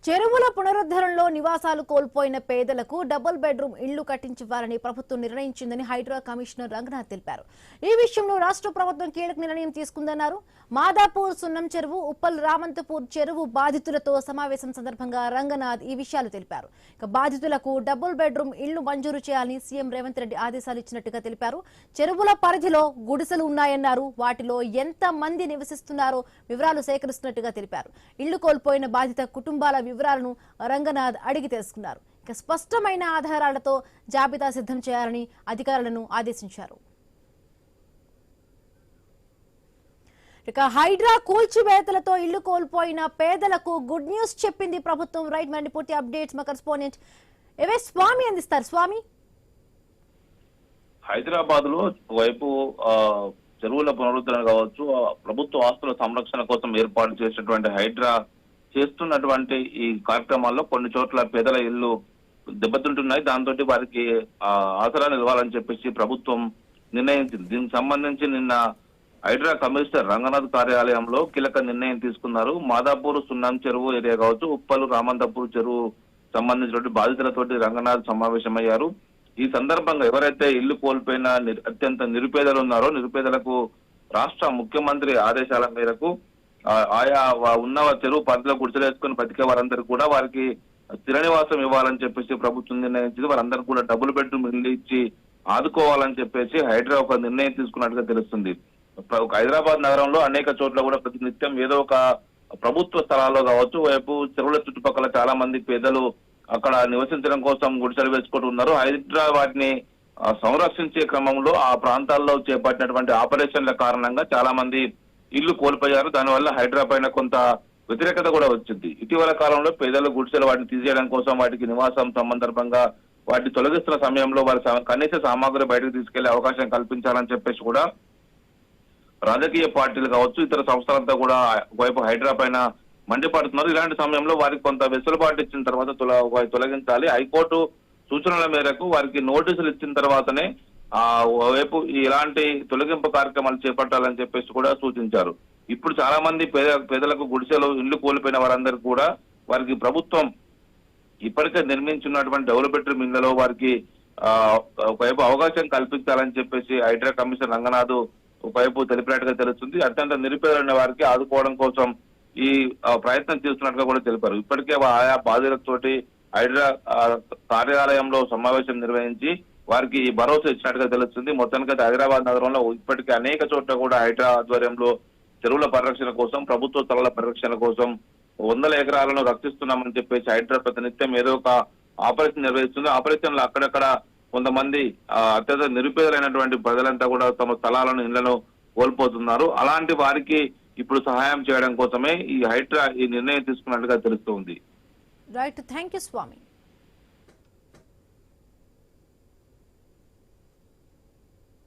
చెరువుల పునరుద్ధరణలో నివాసాలు కోల్పోయిన పేదలకు డబుల్ బెడ్రూమ్ ఇళ్లు కట్టించాలని ప్రభుత్వం నిర్ణయించిందని హైడ్రా కమిషనర్ రంగనాథ్ తెలిపారు. ఈ విషయంలో రాష్ట్ర ప్రభుత్వం కీలక నిర్ణయం తీసుకుందన్నారు. మాదాపూర్ సున్నం చెరువు, ఉప్పల్ రామంతపూర్ చెరువు బాధితులతో సమావేశం సందర్భంగా రంగనాథ్ ఈ విషయాలు తెలిపారు. ఇక బాధితులకు డబుల్ బెడ్రూమ్ ఇళ్లు మంజూరు చేయాలని సీఎం రేవంత్ రెడ్డి ఆదేశాలు ఇచ్చినట్టుగా తెలిపారు. చెరువుల పరిధిలో గుడిసెలు ఉన్నాయన్నారు. వాటిలో ఎంత మంది నివసిస్తున్నారో వివరాలు సేకరిస్తున్నట్టుగా తెలిపారు. ఇళ్లు కోల్పోయిన బాధిత కుటుంబాల వివరాలను రంగనాథ్ అడిగి తెలుసుకున్నారు. ఇక స్పష్టమైన ఆధారాలతో జాబితా సిద్ధం చేయాలని అధికారులను ఆదేశించారు. ఇక హైడ్రా కూల్చివేతలతో ఇళ్లు కోల్పోయిన పేదలకు గుడ్ న్యూస్ చెప్పింది ప్రభుత్వం. రైట్ మరి పూర్తి అప్డేట్స్ మా కరెస్పాండెంట్ స్వామి అందిస్తారు. స్వామి, హైదరాబాద్ లో వైపు చెరువుల పునరుద్ధరణ కావచ్చు, ప్రభుత్వ ఆస్తుల సంరక్షణ కోసం ఏర్పాటు చేసినటువంటి హైడ్రా చేస్తున్నటువంటి ఈ కార్యక్రమాల్లో కొన్ని చోట్ల పేదల ఇళ్లు దెబ్బతింటున్నాయి. దాంతో వారికి ఆసరా నిలవాలని చెప్పేసి ప్రభుత్వం నిర్ణయించింది. దీనికి సంబంధించి నిన్న హైడ్రా కమిషనర్ రంగనాథ్ కార్యాలయంలో కీలక నిర్ణయం తీసుకున్నారు. మాదాపూర్ సున్నం చెరువు ఏరియా కావచ్చు, ఉప్పలు రామంతపూర్ చెరువు సంబంధించినటువంటి బాధితులతోటి రంగనాథ్ సమావేశమయ్యారు. ఈ సందర్భంగా ఎవరైతే ఇల్లు కోల్పోయిన అత్యంత నిరుపేదలు ఉన్నారో నిరుపేదలకు రాష్ట్ర ముఖ్యమంత్రి ఆదేశాల మేరకు ఆయా ఉన్న చెరువు పరిధిలో గుడిసెలేసుకుని బతికే వారందరూ కూడా వారికి స్థిర నివాసం ఇవ్వాలని చెప్పేసి ప్రభుత్వం నిర్ణయించింది. వారందరూ కూడా డబుల్ బెడ్రూమ్ ఇల్లు ఇచ్చి ఆదుకోవాలని చెప్పేసి హైడ్రా ఒక నిర్ణయం తీసుకున్నట్టుగా తెలుస్తుంది. హైదరాబాద్ నగరంలో అనేక చోట్ల కూడా ప్రతి నిత్యం ఏదో ఒక ప్రభుత్వ స్థలాల్లో కావచ్చు, వైపు చెరువుల చుట్టుపక్కల చాలా మంది పేదలు అక్కడ నివసించడం కోసం గుడిసెలు వేసుకుంటున్నారు. హైడ్రా వాటిని సంరక్షించే క్రమంలో ఆ ప్రాంతాల్లో చేపట్టినటువంటి ఆపరేషన్ల కారణంగా చాలా మంది ఇల్లు కోల్పోయారు. దానివల్ల హైడ్రా పైన కొంత వ్యతిరేకత కూడా వచ్చింది. ఇటీవల కాలంలో పేదలు గుడిసెలు వాటిని తీసేయడం కోసం వాటికి నివాసం సందర్భంగా వాటిని తొలగిస్తున్న సమయంలో వారి కనీస సామాగ్రి బయటకు తీసుకెళ్లే అవకాశం కల్పించాలని చెప్పేసి కూడా రాజకీయ పార్టీలు కావచ్చు, ఇతర సంస్థలంతా కూడా ఒకవైపు హైడ్రా పైన మండిపడుతున్నారు. ఇలాంటి సమయంలో వారికి కొంత వెసులుబాటు ఇచ్చిన తర్వాత తొలగించాలి. హైకోర్టు సూచనల మేరకు వారికి నోటీసులు ఇచ్చిన తర్వాతనే వైపు ఇలాంటి తొలగింపు కార్యక్రమాలు చేపట్టాలని చెప్పేసి కూడా సూచించారు. ఇప్పుడు చాలా మంది పేదలకు గుడిసెలు ఇల్లు కోల్పోయిన వారందరూ కూడా వారికి ప్రభుత్వం ఇప్పటికే నిర్మించున్నటువంటి డబుల్ బెడ్రూమ్ ఇళ్లలో వారికి ఒకవైపు అవకాశం కల్పించాలని చెప్పేసి హైడ్రా కమిషనర్ రంగనాథ్ ఒకవైపు తెలిపినట్టుగా తెలుస్తుంది. అత్యంత నిరుపేదలైన వారికి ఆదుకోవడం కోసం ఈ ప్రయత్నం చేస్తున్నట్టుగా కూడా తెలిపారు. ఇప్పటికే ఆయా బాధితులతోటి హైడ్రా కార్యాలయంలో సమావేశం నిర్వహించి వారికి భరోసా ఇచ్చినట్టుగా తెలుస్తుంది. మొత్తానికి హైదరాబాద్ నగరంలో ఇప్పటికే అనేక చోట్ల కూడా హైడ్రా ఆధ్వర్యంలో చెరువుల పరిరక్షణ కోసం, ప్రభుత్వ స్థలాల పరిరక్షణ కోసం 100 ఎకరాలను రక్షిస్తున్నామని చెప్పేసి హైడ్రా ప్రతినిత్యం ఏదో ఒక ఆపరేషన్ నిర్వహిస్తుంది. ఆపరేషన్లో అక్కడక్కడ కొంతమంది అత్యంత నిరుపేదలైనటువంటి ప్రజలంతా కూడా తమ స్థలాలను, ఇళ్లను కోల్పోతున్నారు. అలాంటి వారికి ఇప్పుడు సహాయం చేయడం కోసమే ఈ హైడ్రా ఈ నిర్ణయం తీసుకున్నట్టుగా తెలుస్తోంది. Right, thank you Swamy.